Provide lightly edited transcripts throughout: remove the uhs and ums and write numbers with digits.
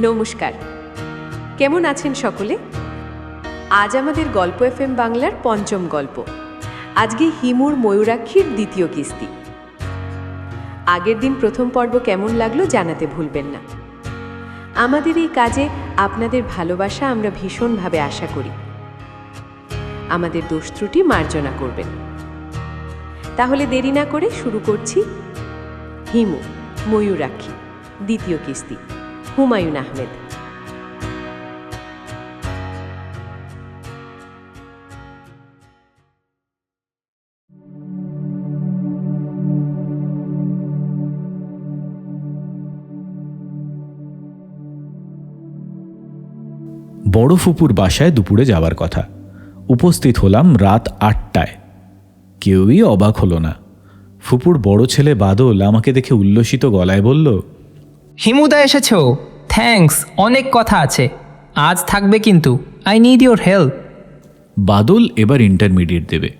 নমস্কার, কেমন আছেন সকলে? আজ আমাদের গল্প এফএম বাংলার পঞ্চম গল্প। আজকে হিমুর ময়ূরাক্ষীর দ্বিতীয় কিস্তি। আগের দিন প্রথম পর্ব কেমন লাগলো জানাতে ভুলবেন না। আমাদের এই কাজে আপনাদের ভালোবাসা আমরা ভীষণভাবে আশা করি। আমাদের দোষ ত্রুটি মার্জনা করবেন। তাহলে দেরি না করে শুরু করছি হিমু ময়ূরাক্ষী দ্বিতীয় কিস্তি, হুমায়ুন আহমেদ। বড় ফুপুর বাসায় দুপুরে যাওয়ার কথা। উপস্থিত হলাম রাত 8টায়। কেউই অবাক হলো না। ফুপুর বড় ছেলে বাদল আমাকে দেখে উল্লসিত গলায় বলল, হিমুদা এসেছো, থ্যাঙ্কস, অনেক কথা আছে, আজ থাকবে কিন্তু, আই নিড ইউর হেল্প। বাদল এবার ইন্টারমিডিয়েট দেবে।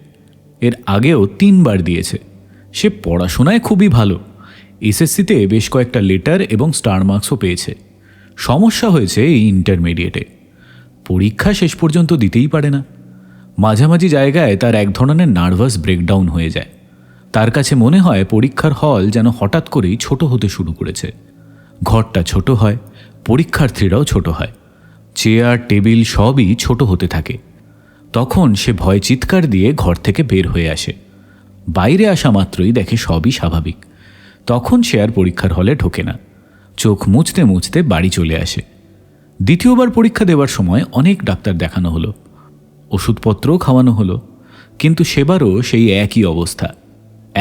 এর আগেও 3বার দিয়েছে। সে পড়াশোনায় খুবই ভালো। এসএসসিতে বেশ কয়েকটা লেটার এবং স্টার মার্কসও পেয়েছে। সমস্যা হয়েছে এই ইন্টারমিডিয়েটে, পরীক্ষা শেষ পর্যন্ত দিতেই পারে না। মাঝামাঝি জায়গায় তার এক ধরনের নার্ভাস ব্রেকডাউন হয়ে যায়। তার কাছে মনে হয় পরীক্ষার হল যেন হঠাৎ করেই ছোট হতে শুরু করেছে। ঘরটা ছোট হয়, পরীক্ষার্থীরাও ছোট হয়, চেয়ার টেবিল সবই ছোট হতে থাকে। তখন সে ভয় চিৎকার দিয়ে ঘর থেকে বের হয়ে আসে। বাইরে আসা মাত্রই দেখে সবই স্বাভাবিক। তখন সে আর পরীক্ষার হলে ঢোকে না, চোখ মুছতে মুছতে বাড়ি চলে আসে। দ্বিতীয়বার পরীক্ষা দেওয়ার সময় অনেক ডাক্তার দেখানো হলো, ওষুধপত্রও খাওয়ানো হলো, কিন্তু সেবারও সেই একই অবস্থা।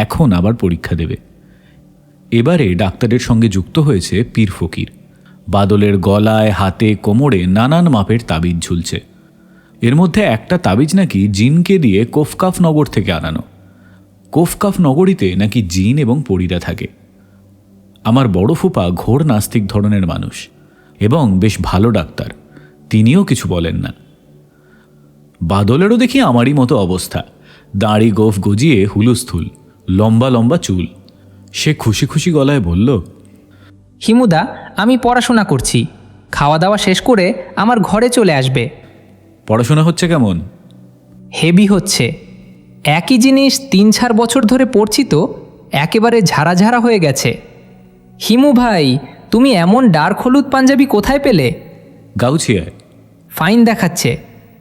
এখন আবার পরীক্ষা দেবে। এবারে ডাক্তারের সঙ্গে যুক্ত হয়েছে পীর ফকির। বাদলের গলায়, হাতে, কোমরে নানান মাপের তাবিজ ঝুলছে। এর মধ্যে একটা তাবিজ নাকি জিনকে দিয়ে কোফকাফ নগর থেকে আনানো। কোফকাফ নগরীতে নাকি জিন এবং পরীরা থাকে। আমার বড় ফুপা ঘোর নাস্তিক ধরনের মানুষ এবং বেশ ভালো ডাক্তার, তিনিও কিছু বলেন না। বাদলেরও দেখি আমারই মতো অবস্থা, দাড়ি গোফ গজিয়ে হুলুস্থুল, লম্বা লম্বা চুল। সে খুশি খুশি গলায় বলল, হিমুদা, আমি পড়াশোনা করছি, খাওয়া দাওয়া শেষ করে আমার ঘরে চলে আসবে। পড়াশোনা হচ্ছে কেমন? হেভি হচ্ছে। একই জিনিস 3-4 বছর ধরে পড়ছি তো একেবারে ঝাড়া ঝাড়া হয়ে গেছে। হিমু ভাই, তুমি এমন ডার্ক হলুদ পাঞ্জাবি কোথায় পেলে? গাউছিয়ায়। ফাইন দেখাচ্ছে,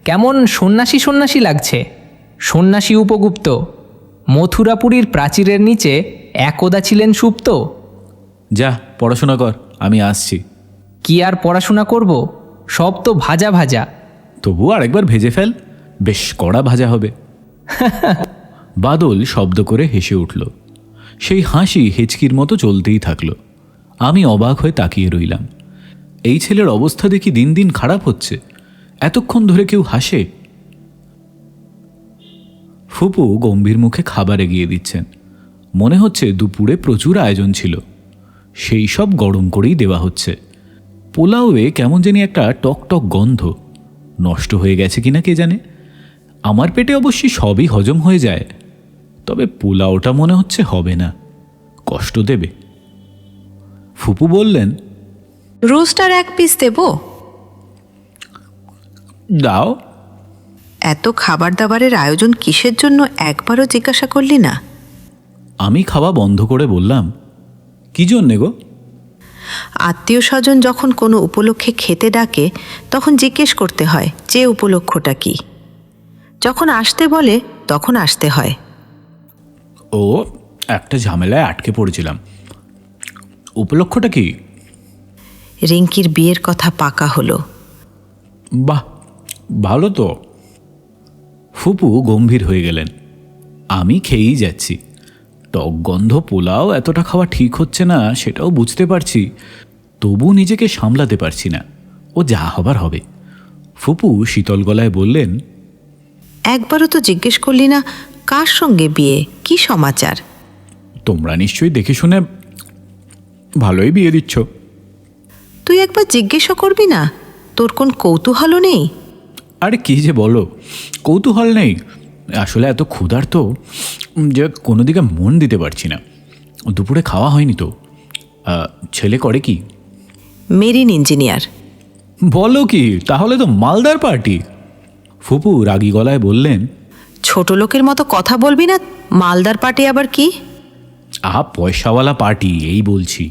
কেমন সন্ন্যাসী সন্ন্যাসী লাগছে। সন্ন্যাসী উপগুপ্ত। মথুরাপুরীর প্রাচীরের নিচে একদা ছিলেন সুপ্ত। যা পড়াশোনা কর, আমি আসছি। কি আর পড়াশোনা করব, সব তো ভাজা ভাজা। তবু আরেকবার ভেজে ফেল, বেশ কড়া ভাজা হবে। বাদল শব্দ করে হেসে উঠল। সেই হাসি হেঁচকির মতো চলতেই থাকলো। আমি অবাক হয়ে তাকিয়ে রইলাম। এই ছেলের অবস্থা দেখি দিন দিন খারাপ হচ্ছে। এতক্ষণ ধরে কেউ হাসে? ফুপু গম্ভীর মুখে খাবার এগিয়ে দিচ্ছেন। মনে হচ্ছে দুপুরে প্রচুর আয়োজন ছিল, সেই সব গরম করেই দেওয়া হচ্ছে। পোলাওয়ে কেমন জানি একটা টকটক গন্ধ। নষ্ট হয়ে গেছে কিনা কে জানে। আমার পেটে অবশ্যই সবই হজম হয়ে যায়, তবে পোলাওটা মনে হচ্ছে হবে না, কষ্ট দেবে। ফুপু বললেন, রোস্টার 1 পিস দেব? দাও। এত খাবার দাবারের আয়োজন কিসের জন্য একবারও জিজ্ঞাসা করলি না? আমি খাওয়া বন্ধ করে বললাম, কি জন্যে গো? আত্মীয় স্বজন যখন কোনো উপলক্ষে খেতে ডাকে তখন জিজ্ঞেস করতে হয় যে উপলক্ষটা কি। যখন আসতে বলে তখন আসতে হয়। ও, একটা ঝামেলায় আটকে পড়েছিলাম। উপলক্ষটা কি? রিঙ্কির বিয়ের কথা পাকা হলো। বাহ, ভালো তো। ফুপু গম্ভীর হয়ে গেলেন। আমি খেয়েই যাচ্ছি। টক গন্ধ পোলাও এতটা খাওয়া ঠিক হচ্ছে না সেটাও বুঝতে পারছি, তবু নিজেকে সামলাতে পারছি না। ও যা হবার হবে। ফুপু শীতল গলায় বললেন, একবারও তো জিজ্ঞেস করলি না কার সঙ্গে বিয়ে, কি সমাচার? তোমরা নিশ্চয়ই দেখে শুনে ভালোই বিয়ে দিচ্ছ। তুই একবার জিজ্ঞেসও করবি না? তোর কোন কৌতূহলও নেই? আরে কি যে বলো, কৌতূহল নেই, আসলে এত ক্ষুধার্ত যে কোনো দিকে মন দিতে পারছি না। দুপুরে খাওয়া হয়নি তো। ছেলে করে কি? Marine engineer. বলো কি, তাহলে তো মালদার পার্টি। ফুপু রাগী গলায় বললেন, ছোট লোকের মতো কথা বলবি না। মালদার পার্টি আবার কি? আহা, পয়সাওয়ালা পার্টি এই বলছি।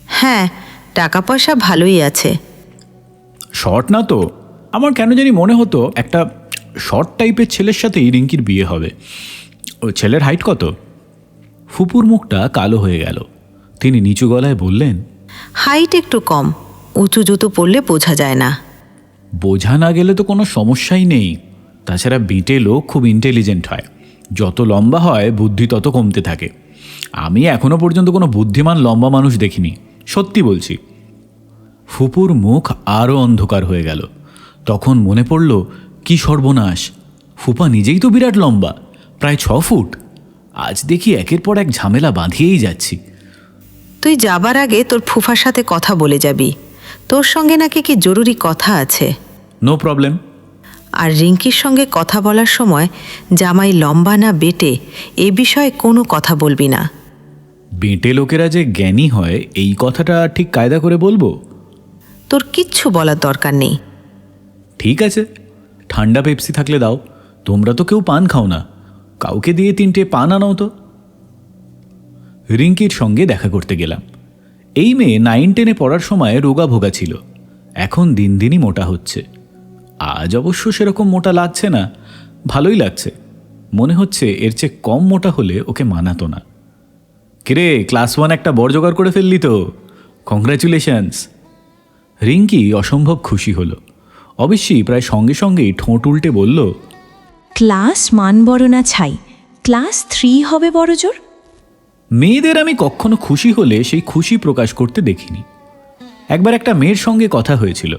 হ্যাঁ, টাকা পয়সা ভালোই আছে। শর্ট না তো, আমার কেন জানি মনে হতো একটা শর্ট টাইপের ছেলের সাথেই রিঙ্কির বিয়ে হবে। ওই ছেলের হাইট কত? ফুপুর মুখটা কালো হয়ে গেল। তিনি নিচু গলায় বললেন, হাইট একটু কম, উঁচু জুতো পরলে বোঝা যায় না। বোঝা না গেলে তো কোনো সমস্যাই নেই। তাছাড়া বেঁটে লোক খুব ইন্টেলিজেন্ট হয়, যত লম্বা হয় বুদ্ধি তত কমতে থাকে। আমি এখনো পর্যন্ত কোনো বুদ্ধিমান লম্বা মানুষ দেখিনি, সত্যি বলছি। ফুপুর মুখ আরও অন্ধকার হয়ে গেল। তখন মনে পড়ল, কি সর্বনাশ, ফুপা নিজেই তো বিরাট লম্বা, প্রায় 6 ফুট। আজ দেখি একের পর এক ঝামেলা বাঁধিয়েই যাচ্ছি। তুই যাবার আগে তোর ফুফার সাথে কথা বলে যাবি। তোর সঙ্গে নাকি কি জরুরি কথা আছে। No problem. আর রিঙ্কির সঙ্গে কথা বলার সময় জামাই লম্বা না বেটে এ বিষয়ে কোনো কথা বলবি না। বেঁটে লোকেরা যে জ্ঞানী হয় এই কথাটা ঠিক কায়দা করে বলবো? তোর কিচ্ছু বলার দরকার নেই। ঠিক আছে, ঠান্ডা পেপসি থাকলে দাও। তোমরা তো কেউ পান খাও না, কাউকে দিয়ে 3টে পান আনাও তো। রিঙ্কির সঙ্গে দেখা করতে গেলাম। এই মেয়ে 9-10-এ পড়ার সময় রোগা ভোগা ছিল, এখন দিন দিনই মোটা হচ্ছে। আজ অবশ্য সেরকম মোটা লাগছে না, ভালোই লাগছে। মনে হচ্ছে এর চেয়ে কম মোটা হলে ওকে মানাতো না। কিরে, ক্লাস 1 একটা বড় জোগাড় করে ফেললি তো, কংগ্রাচুলেশনস। রিঙ্কি অসম্ভব খুশি হলো। অবশ্যই প্রায় সঙ্গে সঙ্গেই ঠোঁট উল্টে বলল, ক্লাস মান বড় না ছাই, ক্লাস 3 হবে বড় জোর। মেয়েদের আমি কখনো খুশি হলে সেই খুশি প্রকাশ করতে দেখিনি। একবার একটা মেয়ের সঙ্গে কথা হয়েছিল,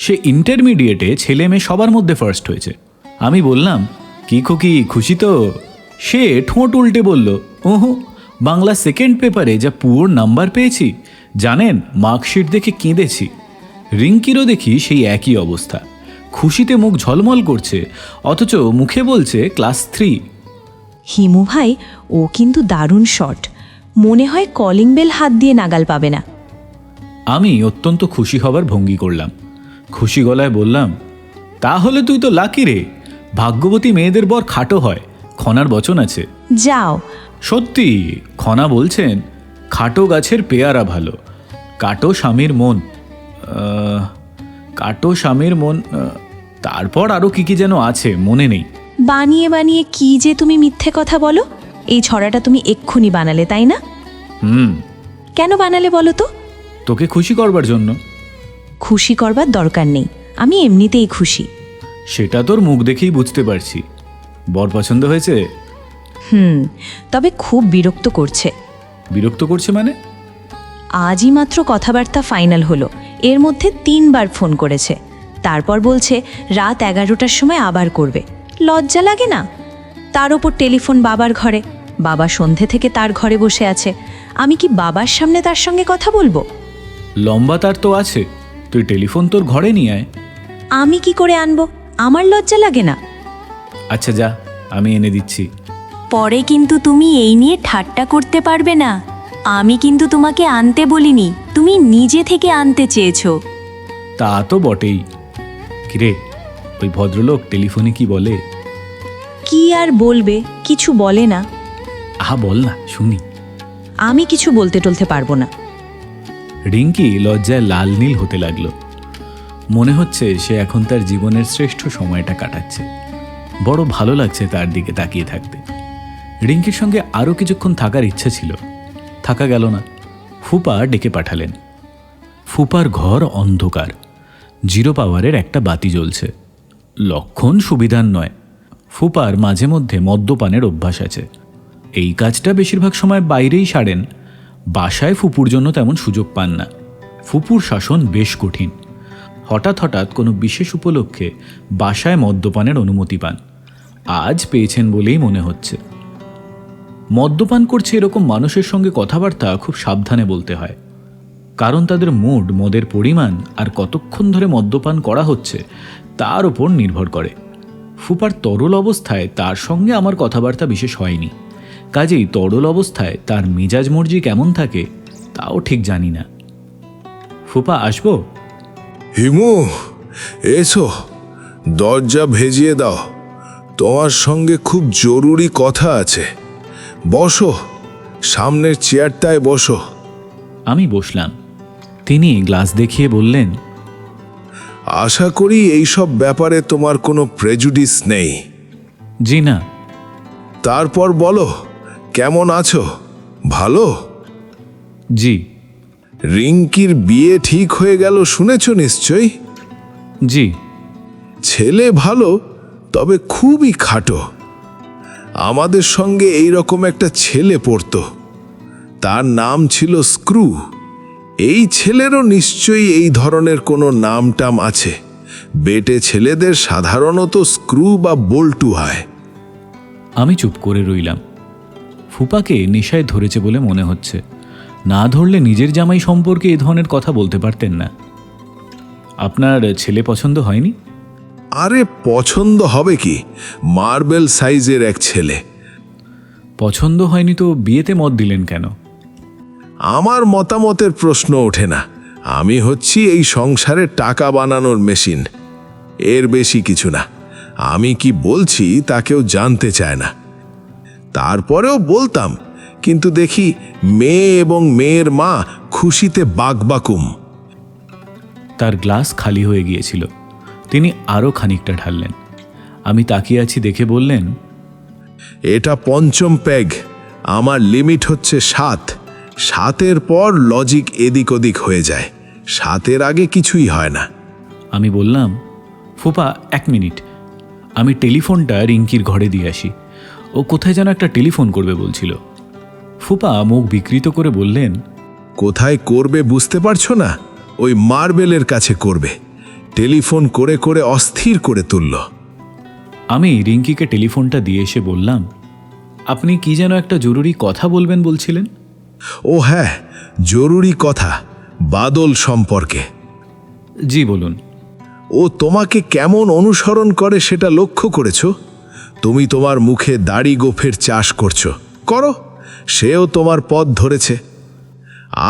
সে ইন্টারমিডিয়েটে ছেলে মেয়ে সবার মধ্যে ফার্স্ট হয়েছে। আমি বললাম, কি খুকি, খুশি তো? সে ঠোঁট উল্টে বলল, ওহো, বাংলা সেকেন্ড পেপারে যা পুয়োর নাম্বার পেয়েছি, জানেন মার্কশিট দেখে কেঁদেছি। রিঙ্কিরও দেখি সেই একই অবস্থা, খুশিতে মুখ ঝলমল করছে, অথচ মুখে বলছে ক্লাস 3। হিমু ভাই, ও কিন্তু দারুণ শট, মনে হয় কলিং বেল হাত দিয়ে নাগাল পাবে না। আমি অত্যন্ত খুশি হবার ভঙ্গি করলাম, খুশি গলায় বললাম, তাহলে তুই তো লাকি রে, ভাগ্যবতী মেয়েদের বর খাটো হয়, খনার বচন আছে। যাও। সত্যি, খনা বলছেন, খাটো গাছের পেয়ারা ভালো, কাটো স্বামীর মন, কাটো স্বামীর মন, তারপর আরও কি কি যেন আছে, মনে নেই। বানিয়ে বানিয়ে কি যে তুমি মিথ্যে কথা বলো। এই ছড়াটা তুমি এক্ষুনি বানালে, তাই না? কেন বানালে বলো তো? তোকে খুশি করবার জন্য। খুশি করবার দরকার নেই, আমি এমনিতেই খুশি। সেটা তোর মুখ দেখেই বুঝতে পারছি। বর পছন্দ হয়েছে? তবে খুব বিরক্ত করছে। বিরক্ত করছে মানে? আজই মাত্র কথাবার্তা ফাইনাল হলো, এর মধ্যে 3 বার ফোন করেছে। তারপর বলছে রাত 11টার সময় আবার করবে। লজ্জা লাগে না? তার ওপর টেলিফোন বাবার ঘরে, বাবা সন্ধে থেকে তার ঘরে বসে আছে। আমি কি বাবার সামনে তার সঙ্গে কথা বলবো? লম্বা তার তো আছে, তুই টেলিফোন তোর ঘরে নিয়ে আয়। আমি কি করে আনবো? আমার লজ্জা লাগে না? আচ্ছা যা, আমি এনে দিচ্ছি। পরে কিন্তু তুমি এই নিয়ে ঠাট্টা করতে পারবে না। আমি কিন্তু তোমাকে আনতে বলিনি, তুমি নিজে থেকে আনতে চেয়েছো। তা তো বটেই। কিরে, ওই ভদ্রলোক টেলিফোনে কি বলে? কি আর বলবে, কিছু বলে না। আহা, বল না, শুনি। আমি কিছু বলতে টলতে পারবো না। রিঙ্কি লজ্জায় লাল নীল হতে লাগলো। মনে হচ্ছে সে এখন তার জীবনের শ্রেষ্ঠ সময়টা কাটাচ্ছে। বড় ভালো লাগছে তার দিকে তাকিয়ে থাকতে। রিঙ্কির সঙ্গে আরও কিছুক্ষণ থাকার ইচ্ছা ছিল, থাকা গেল না। ফুপা ডেকে পাঠালেন। ফুপার ঘর অন্ধকার, 0 পাওয়ারের একটা বাতি জ্বলছে। লক্ষণ সুবিধার নয়। ফুপার মাঝে মধ্যে মদ্যপানের অভ্যাস আছে। এই কাজটা বেশিরভাগ সময় বাইরেই সারেন, বাসায় ফুপুর জন্য তেমন সুযোগ পান না। ফুপুর শাসন বেশ কঠিন। হঠাৎ হঠাৎ কোনো বিশেষ উপলক্ষে বাসায় মদ্যপানের অনুমতি পান। আজ পেয়েছেন বলেই মনে হচ্ছে। মদ্যপান করছে এরকম মানুষের সঙ্গে কথাবার্তা খুব সাবধানে বলতে হয়, কারণ তাদের মুড, মদের পরিমাণ আর কতক্ষণ ধরে মদ্যপান করা হচ্ছে তার উপর নির্ভর করে। ফুপার তরল অবস্থায় তার সঙ্গে আমার কথাবার্তা বিশেষ হয়নি, কাজেই তরল অবস্থায় তার মেজাজ মর্জি কেমন থাকে তাও ঠিক জানি না। ফুপা আসবো? হিমু, এসো, দরজা ভেজিয়ে দাও। তোমার সঙ্গে খুব জরুরি কথা আছে। বসো, সামনের চেয়ারটায় বসো। আমি বসলাম। তিনি গ্লাস দেখিয়ে বললেন, আশা করি এইসব ব্যাপারে তোমার কোনো প্রেজুডিস নেই। জি না। তারপর বলো, কেমন আছো? ভালো? জি। রিঙ্কির বিয়ে ঠিক হয়ে গেল শুনেছ নিশ্চয়ই? জি। ছেলে ভালো, তবে খুবই খাটো। আমাদের সঙ্গে এই রকম একটা ছেলে পড়তো, তার নাম ছিল স্ক্রু। এই ছেলেরও নিশ্চয়ই এই ধরনের কোনো নাম টাম আছে। বেটে ছেলেদের সাধারণত স্ক্রু বা বল্টু হয়। আমি চুপ করে রইলাম। ফুপাকে নেশায় ধরেছে বলে মনে হচ্ছে। না ধরলে নিজের জামাই সম্পর্কে এ ধরনের কথা বলতে পারতেন না। আপনার ছেলে পছন্দ হয়নি? আরে পছন্দ হবে কি, মার্বেল সাইজের এক ছেলে। পছন্দ হয়নি তো বিয়েতে মত দিলেন কেন? আমার মতামতের প্রশ্ন ওঠে না। আমি হচ্ছি এই সংসারে টাকা বানানোর মেশিন, এর বেশি কিছু না। আমি কি বলছি তা কেউ জানতে চায় না। তারপরেও বলতাম, কিন্তু দেখি মেয়ে এবং মেয়ের মা খুশিতে বাকবাকুম। তার গ্লাস খালি হয়ে গিয়েছিল। তিনি আরও খানিকটা ঢাললেন। আমি তাকিয়ে আছি দেখে বললেন, এটা পঞ্চম পেগ। আমার লিমিট হচ্ছে 7। 7-এর পর লজিক এদিক ওদিক হয়ে যায়। 7-এর আগে কিছুই হয় না। আমি বললাম, ফুপা 1 মিনিট, আমি টেলিফোনটা রিঙ্কির ঘরে দিয়ে আসি। ও কোথায় যেন একটা টেলিফোন করবে বলছিল। ফুপা মুখ বিকৃত করে বললেন, কোথায় করবে বুঝতে পারছো না? ওই মার্বেলের কাছে করবে। টেলিফোন করে করে অস্থির করে তুলল। আমি রিঙ্কিকে টেলিফোনটা দিয়ে এসে বললাম, আপনি কি যেন একটা জরুরি কথা বলবেন বলছিলেন? ও হ্যাঁ, জরুরি কথা, বাদল সম্পর্কে। জি বলুন। ও তোমাকে কেমন অনুসরণ করে সেটা লক্ষ্য করেছো? তুমি তোমার মুখে দাড়ি গোফের চাষ করছো, করো, সেও তোমার পথ ধরেছে।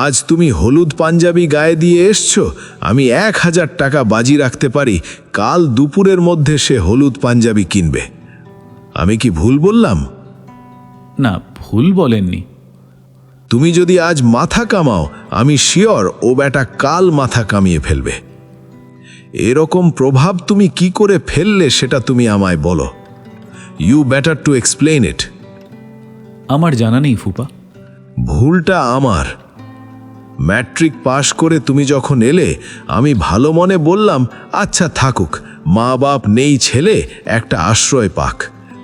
আজ তুমি হলুদ পাঞ্জাবি গায়ে দিয়ে এসছো, আমি 1000 টাকা বাজি রাখতে পারি কাল দুপুরের মধ্যে সে হলুদ পাঞ্জাবি কিনবে। আমি কি ভুল বললাম? না, ভুল বলেননি। তুমি যদি আজ মাথা কামাও, আমি শিওর ও বেটা কাল মাথা কামিয়ে ফেলবে। এরকম প্রভাব তুমি কি করে ফেললে সেটা তুমি আমায় বলো। You better to explain it. আমার জানা নেই ফুপা। ভুলটা আমার। ম্যাট্রিক পাশ করে তুমি যখন এলে, আমি ভালো মনে বললাম, আচ্ছা থাকুক, মা বাপ নেই, ছেলে একটা আশ্রয় পাক।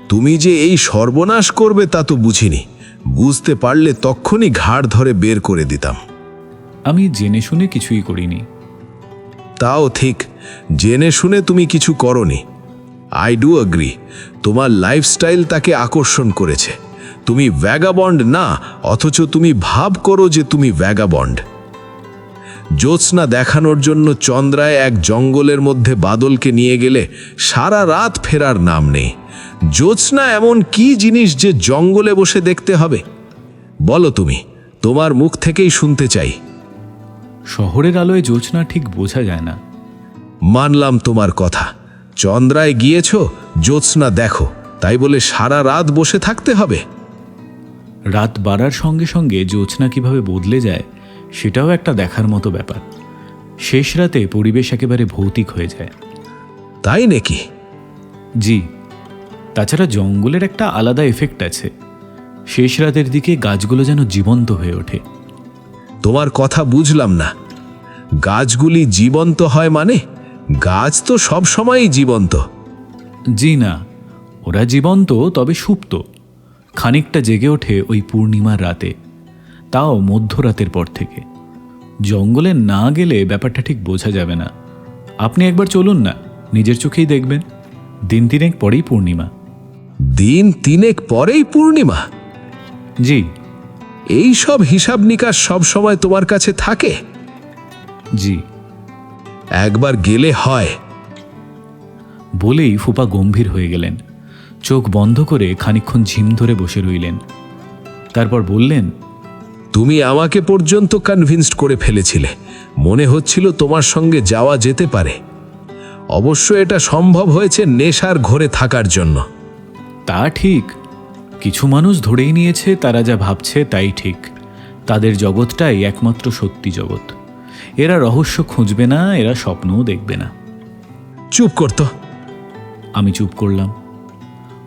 তুমি যে এই সর্বনাশ করবে তা তো বুঝিনি। বুঝতে পারলে তক্ষুনি ঘাড় ধরে বের করে দিতাম। আমি জেনে শুনে কিছুই করিনি। তাও ঠিক, জেনে শুনে তুমি কিছু করনি। আই ডু অ্যাগ্রি, তোমার লাইফস্টাইল তাকে আকর্ষণ করেছে। তুমি ভ্যাগাবন্ড না, অথচ তুমি ভাব করো যে তুমি ভ্যাগাবন্ড। জ্যোৎস্না দেখানোর জন্য চন্দ্রায় এক জঙ্গলের মধ্যে বাদলকে নিয়ে গেলে সারা রাত ফেরার নাম নেই। জ্যোৎস্না এমন কি জিনিস যে জঙ্গলে বসে দেখতে হবে? বলো তুমি, তোমার মুখ থেকেই শুনতে চাই। শহরের আলোয় জ্যোৎস্না ঠিক বোঝা যায় না। মানলাম তোমার কথা, চন্দ্রায় গিয়েছ, জ্যোৎস্না দেখো, তাই বলে সারা রাত বসে থাকতে হবে? রাত বাড়ার সঙ্গে সঙ্গে জ্যোৎস্না কিভাবে বদলে যায় সেটাও একটা দেখার মতো ব্যাপার। শেষ রাতে পরিবেশ একেবারে ভৌতিক হয়ে যায়। তাই নাকি? জি। তাছাড়া জঙ্গলের একটা আলাদা এফেক্ট আছে। শেষ রাতের দিকে গাছগুলো যেন জীবন্ত হয়ে ওঠে। তোমার কথা বুঝলাম না। গাছগুলি জীবন্ত হয় মানে? গাছ তো সব সময়ই জীবন্ত। জি না, ওরা জীবন্ত তবে সুপ্ত। খানিকটা জেগে ওঠে ওই পূর্ণিমার রাতে, তাও মধ্যরাতের পর থেকে। জঙ্গলে না গেলে ব্যাপারটা ঠিক বোঝা যাবে না। আপনি একবার চলুন না, নিজের চোখেই দেখবেন। 3 পরেই পূর্ণিমা। 3 পরেই পূর্ণিমা? জি। এই সব হিসাব নিকাশ সব সময় তোমার কাছে থাকে? জি। একবার গেলে হয়। বলেই ফুপা গম্ভীর হয়ে গেলেন। চোখ বন্ধ করে খানিকক্ষণ ঝিম ধরে বসে রইলেন। তারপর বললেন, তুমি আমাকে পর্যন্ত কনভিন্সড করে ফেলেছিলে। মনে হচ্ছিল তোমার সঙ্গে যাওয়া যেতে পারে। অবশ্য এটা সম্ভব হয়েছে নেশার ঘোরে থাকার জন্য। তা ঠিক, কিছু মানুষ ধরেই নিয়েছে তারা যা ভাবছে তাই ঠিক, তাদের জগৎটাই একমাত্র সত্যি জগৎ। এরা রহস্য খুঁজবে না, এরা স্বপ্নও দেখবে না। চুপ করতো। আমি চুপ করলাম।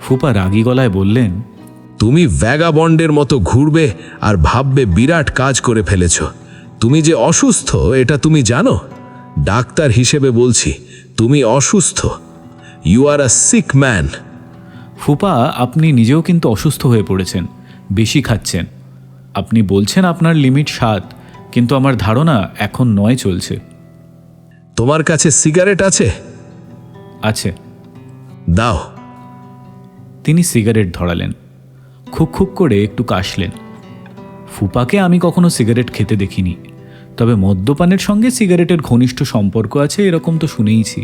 ফুপা রাগী গলায় বললেন, তুমি ভ্যাগাবন্ডের মতো ঘুরবে আর ভাববে বিরাট কাজ করে ফেলেছ। তুমি যে অসুস্থ এটা তুমি জানো? ডাক্তার হিসেবে বলছি, তুমি অসুস্থ। You are a sick man. ফুপা, আপনি নিজেও কিন্তু অসুস্থ হয়ে পড়েছেন, বেশি খাচ্ছেন। আপনি বলছেন আপনার লিমিট 7, কিন্তু আমার ধারণা এখন 9 চলছে। তোমার কাছে সিগারেট আছে? আছে। দাও। তিনি সিগারেট ধরালেন, খুক খুক করে একটু কাশলেন। ফুপাকে আমি কখনো সিগারেট খেতে দেখিনি, তবে মদ্যপানের সঙ্গে সিগারেটের ঘনিষ্ঠ সম্পর্ক আছে এরকম তো শুনেইছি।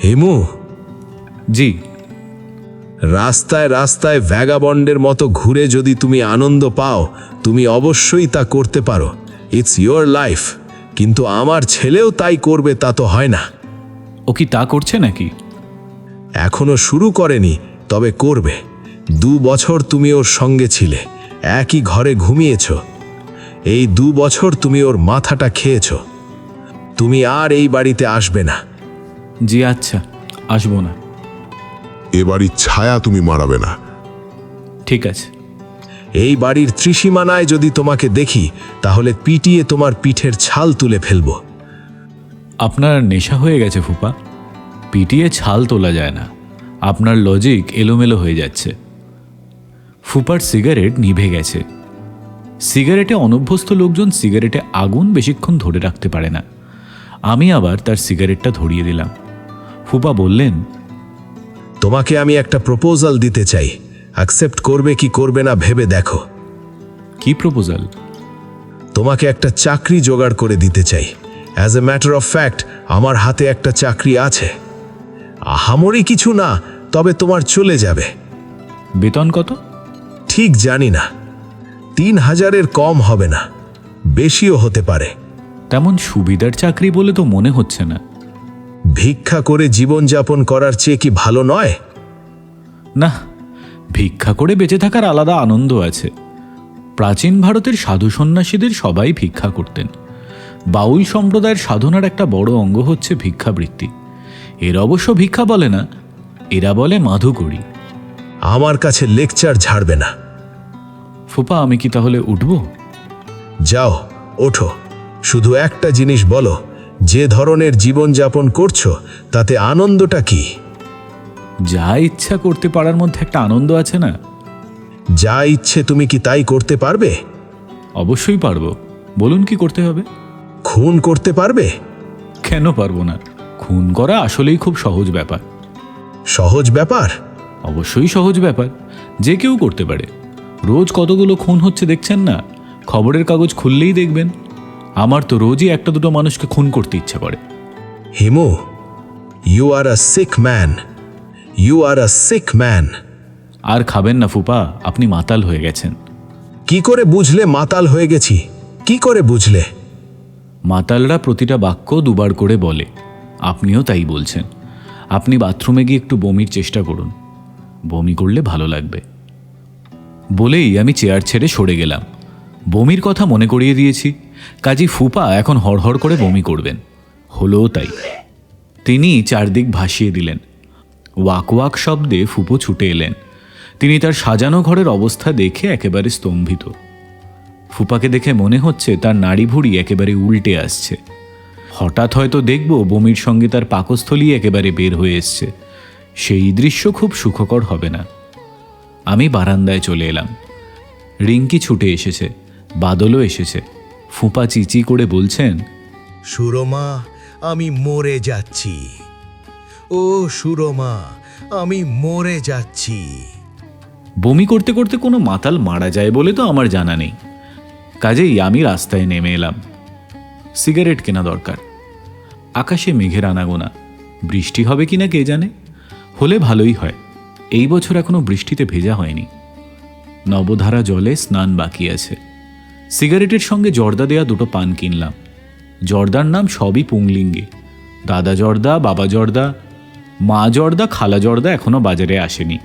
হিমু, জি। রাস্তায় রাস্তায় ভ্যাগাবন্ডের মতো ঘুরে যদি তুমি আনন্দ পাও, তুমি অবশ্যই তা করতে পারো। It's your life. কিন্তু আমার ছেলেও তাই করবে তা তো হয় না। ও কি তা করছে নাকি? এখনো শুরু করেনি, তবে করবে। 2 বছর তুমি ওর সঙ্গে ছিলে, একই ঘরে ঘুমিয়েছ। এই 2 বছর তুমি ওর মাথাটা খেয়েছ। তুমি আর এই বাড়িতে আসবে না। জি আচ্ছা, আসবো না। এ বাড়ির ছায়া তুমি মারাবে না। ঠিক আছে। এই বাড়ির ত্রিসীমানায় যদি তোমাকে দেখি, তাহলে পিটিয়ে তোমার পিঠের ছাল তুলে ফেলব। আপনার নেশা হয়ে গেছে ফুপা, পিটিয়ে ছাল তোলা যায় না। আপনার লজিক এলোমেলো হয়ে যাচ্ছে। ফুপার সিগারেট নিভে গেছে। সিগারেটে অনভ্যস্ত লোকজন সিগারেটে আগুন বেশিক্ষণ ধরে রাখতে পারে না। আমি আবার তার সিগারেটটা ধরিয়ে দিলাম। ফুপা বললেন, তোমাকে আমি একটা প্রপোজাল দিতে চাই। অ্যাকসেপ্ট করবে কি করবে না ভেবে দেখো। কি প্রপোজাল? তোমাকে একটা চাকরি জোগাড় করে দিতে চাই। As a matter of fact, আমার হাতে একটা চাকরি আছে। আহামরি কিছু না, তবে তোমার চলে যাবে। বেতন কত? ঠিক জানি না। 3000-এর কম হবে না, বেশিও হতে পারে। তেমন সুবিধার চাকরি বলে তো মনে হচ্ছে না। ভিক্ষা করে জীবনযাপন করার চেয়ে কি ভালো নয়? না, ভিক্ষা করে বেঁচে থাকার আলাদা আনন্দ আছে। প্রাচীন ভারতের সাধু সন্ন্যাসীদের সবাই ভিক্ষা করতেন। বাউল সম্প্রদায়ের সাধনার একটা বড় অঙ্গ হচ্ছে ভিক্ষাবৃত্তি। এরা অবশ্য ভিক্ষা বলে না, এরা বলে মাধুকরী। আমার কাছে লেকচার ঝাড়বে না। ফুপা, আমি কি তাহলে উঠব? যাও, ওঠো। শুধু একটা জিনিস বলো, যে ধরনের জীবনযাপন করছো তাতে আনন্দটা কি? যা ইচ্ছা করতে পারার মধ্যে একটা আনন্দ আছে না? যা ইচ্ছে তুমি কি তাই করতে পারবে? অবশ্যই পারবো। বলুন কি করতে হবে? খুন করতে পারবে? কেন পারবো না? খুন করা আসলেই খুব সহজ ব্যাপার। সহজ ব্যাপার? অবশ্যই সহজ ব্যাপার, যে কেউ করতে পারে। রোজ কতগুলো খুন হচ্ছে দেখছেন না? খবরের কাগজ খুললেই দেখবেন। আমার তো রোজই 1-2 মানুষকে খুন করতে ইচ্ছা করে। Himu, you are a sick man. You are a sick man. আর খাবেন না ফুপা, আপনি মাতাল হয়ে গেছেন। কি করে বুঝলে মাতাল হয়ে গেছি? কি করে বুঝলে? মাতালরা প্রতিটা বাক্য 2 বার করে বলে, আপনিও তাই বলছেন। আপনি বাথরুমে গিয়ে একটু বমির চেষ্টা করুন, বমি করলে ভালো লাগবে। বলেই আমি চেয়ার ছেড়ে সরে গেলাম। বমির কথা মনে করিয়ে দিয়েছি, কাজী ফুপা এখন হড়হড় করে বমি করবেন। হলো তাই। তিনি চারদিক ভাসিয়ে দিলেন। ওয়াক ওয়াক শব্দে ফুপো ছুটে এলেন। তিনি তার সাজানো ঘরের অবস্থা দেখে একেবারে স্তম্ভিত। ফুপাকে দেখে মনে হচ্ছে তার নাড়ি ভুঁড়ি একেবারে উল্টে আসছে। হঠাৎ হয়তো দেখব বমির সঙ্গে তার পাকস্থলী একেবারে বের হয়ে এসছে। সেই দৃশ্য খুব সুখকর হবে না। আমি বারান্দায় চলে এলাম। রিঙ্কি ছুটে এসেছে, বাদলও এসেছে। ফুপা চিচি করে বলছেন, সুরমা, আমি মরে যাচ্ছি। ও সুরমা, আমি মরে যাচ্ছি। বমি করতে করতে কোনো মাতাল মারা যায় বলে তো আমার জানা নেই। কাজেই আমি রাস্তায় নেমে এলাম। সিগারেট কেনা দরকার। আকাশে মেঘের আনাগোনা। বৃষ্টি হবে কিনা কে জানে, হলে ভালোই হয়। এই বছর এখনো বৃষ্টিতে ভেজা হয়নি। নবধারা জলে স্নান বাকি আছে। সিগারেটের সঙ্গে জর্দা দেয়া 2 পান কিনলাম। জর্দার নাম সবই পুংলিঙ্গে। দাদা জর্দা, বাবা জর্দা, মা জর্দা, খালা জর্দা এখনও বাজারে আসেনি,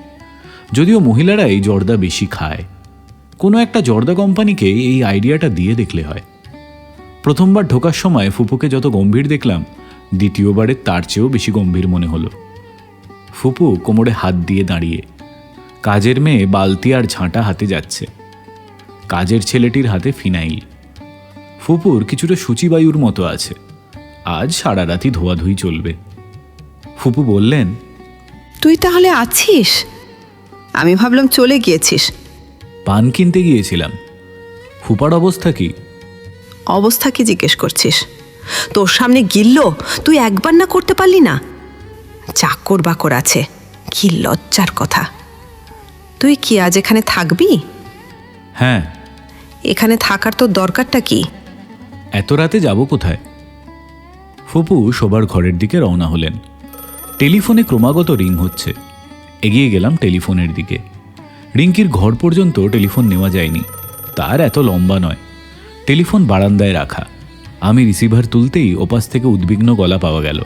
যদিও মহিলারা এই জর্দা বেশি খায়। কোনো একটা জর্দা কোম্পানিকে এই আইডিয়াটা দিয়ে দেখলে হয়। প্রথমবার ঢোকার সময় ফুপুকে যত গম্ভীর দেখলাম, দ্বিতীয়বারে তার চেয়েও বেশি গম্ভীর মনে হলো। ফুপু কোমরে হাত দিয়ে দাঁড়িয়ে, কাজের মেয়ে বালতি আর ঝাঁটা হাতে যাচ্ছে, কাজের ছেলেটির হাতে ফিনাইল। ফুপুর কিছুটা সূচিবায়ুর মতো আছে, আজ সারা রাতি ধোয়াধুয়ি চলবে। ফুপু বললেন, তুই তাহলে আছিস? আমি ভাবলাম চলে গিয়েছিস। পান কিনতে গিয়েছিলাম। ফুপার অবস্থা কি? অবস্থা কি জিজ্ঞেস করছিস? তোর সামনে গিলল, তুই একবার না করতে পারলি না? চাকর বাকর আছে, কি লজ্জার কথা। তুই কি আজ এখানে থাকবি? হ্যাঁ। এখানে থাকার তোর দরকারটা কি? এত রাতে যাব কোথায়? ফুপু শোবার ঘরের দিকে রওনা হলেন। টেলিফোনে ক্রমাগত রিং হচ্ছে। এগিয়ে গেলাম টেলিফোনের দিকে। রিঙ্কির ঘর পর্যন্ত টেলিফোন নেওয়া যায়নি, তার এত লম্বা নয়। টেলিফোন বারান্দায় রাখা। আমি রিসিভার তুলতেই ওপাশ থেকে উদ্বিগ্ন গলা পাওয়া গেল।